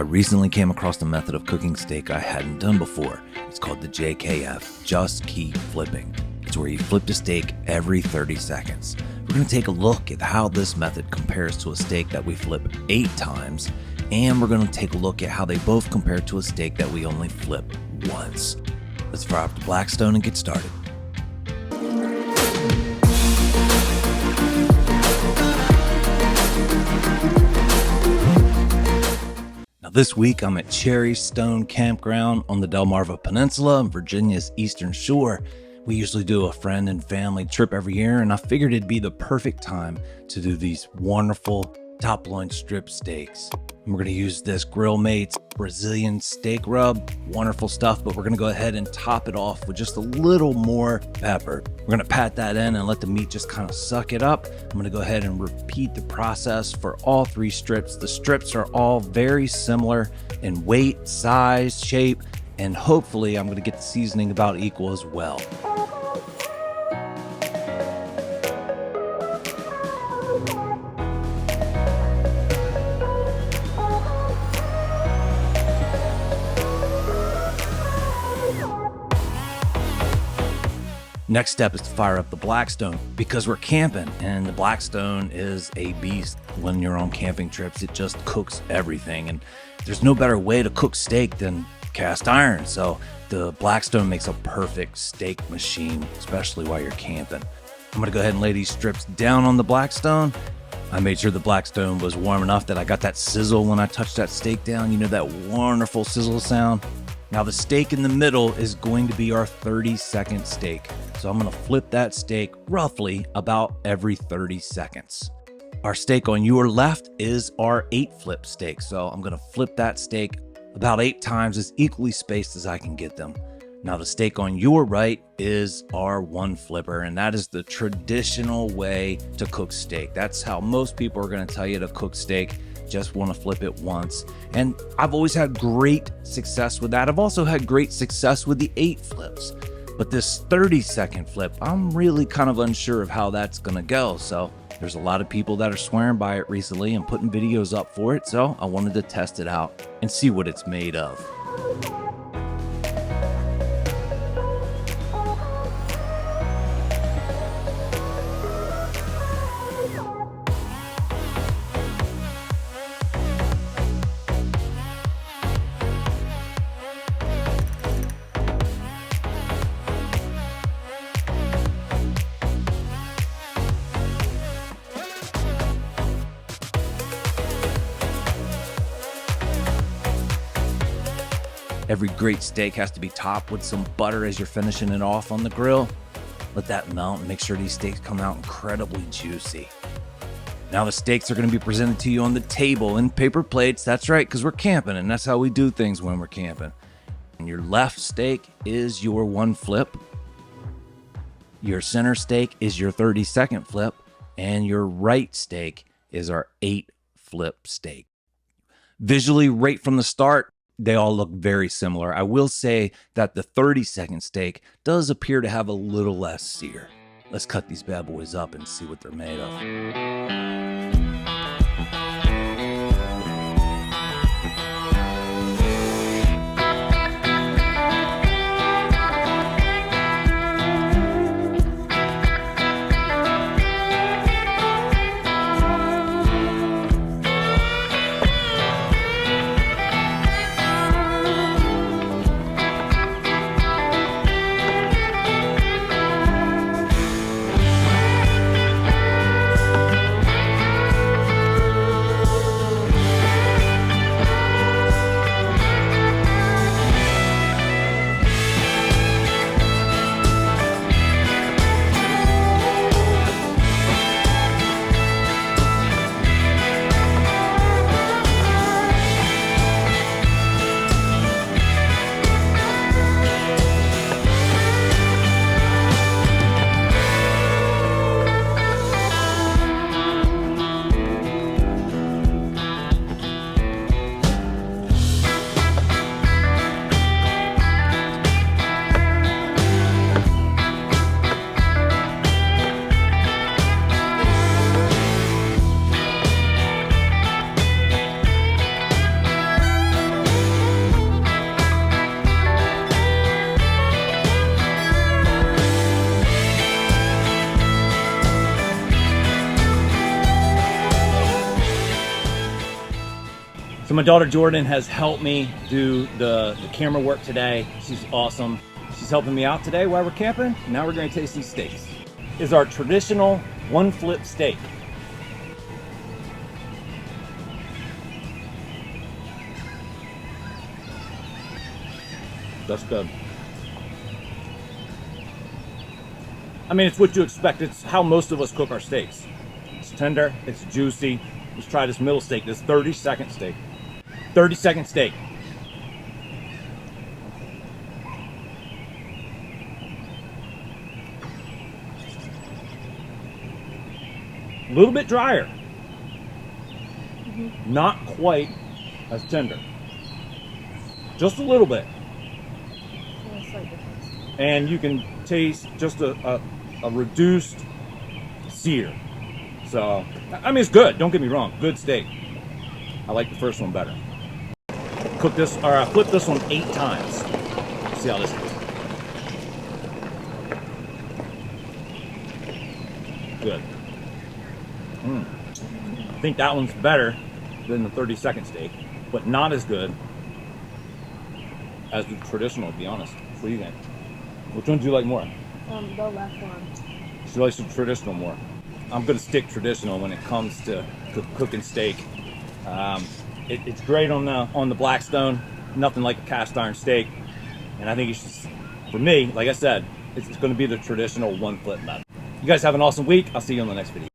recently came across a method of cooking steak I hadn't done before. It's called the JKF, just keep flipping. It's where you flip the steak every 30 seconds. We're going to take a look at how this method compares to a steak that we flip 8 times, and we're going to take a look at how they both compare to a steak that we only flip once. Let's fire up the Blackstone and get started. This week, I'm at Cherrystone Campground on the Delmarva Peninsula, Virginia's eastern shore. We usually do a friend and family trip every year, and I figured it'd be the perfect time to do these wonderful top loin strip steaks. And we're going to use this Grill Mates Brazilian steak rub. Wonderful stuff, but we're going to go ahead and top it off with just a little more pepper. We're going to pat that in and let the meat just kind of suck it up. I'm going to go ahead and repeat the process for all 3 strips. The strips are all very similar in weight, size, shape, and hopefully I'm going to get the seasoning about equal as well. Next step is to fire up the Blackstone because we're camping, and the Blackstone is a beast. When you're on camping trips, it just cooks everything, and there's no better way to cook steak than cast iron. So the Blackstone makes a perfect steak machine, especially while you're camping. I'm gonna go ahead and lay these strips down on the Blackstone. I made sure the Blackstone was warm enough that I got that sizzle when I touched that steak down. You know, that wonderful sizzle sound. Now the steak in the middle is going to be our 30-second steak. So I'm gonna flip that steak roughly about every 30 seconds. Our steak on your left is our 8-flip steak. So I'm gonna flip that steak about 8 times, as equally spaced as I can get them. Now the steak on your right is our 1 flipper, and that is the traditional way to cook steak. That's how most people are gonna tell you to cook steak. Just want to flip it once, and I've always had great success with that. I've also had great success with the 8 flips, but this 30-second flip, I'm really kind of unsure of how that's gonna go. So there's a lot of people that are swearing by it recently and putting videos up for it, so I wanted to test it out and see what it's made of. Every great steak has to be topped with some butter as you're finishing it off on the grill. Let that melt and make sure these steaks come out incredibly juicy. Now the steaks are going to be presented to you on the table in paper plates. That's right, because we're camping, and that's how we do things when we're camping. And your left steak is your 1 flip. Your center steak is your 30-second flip. And your right steak is our 8-flip steak. Visually, right from the start, they all look very similar. I will say that the 30-second steak does appear to have a little less sear. Let's cut these bad boys up and see what they're made of. my daughter Jordan has helped me do the camera work today. She's awesome. She's helping me out today while we're camping. Now we're going to taste these steaks. This is our traditional one flip steak. That's good. I mean, it's what you expect. It's how most of us cook our steaks. It's tender, it's juicy. Let's try this middle steak, this 30-second steak. 30-second steak. A little bit drier. Not quite as tender. Just a little bit. And you can taste just a reduced sear. So, I mean, it's good. Don't get me wrong. Good steak. I like the first one better. Cook this, or flip this one 8 times. See how this goes. Good. I think that one's better than the 30-second steak, but not as good as the traditional, to be honest. What do you think? Which one do you like more? The last one. She likes the traditional more. I'm gonna stick traditional when it comes to cooking steak. It's great on the Blackstone. Nothing like a cast iron steak. And I think it's just, for me, like I said, it's gonna be the traditional one flip method. You guys have an awesome week. I'll see you on the next video.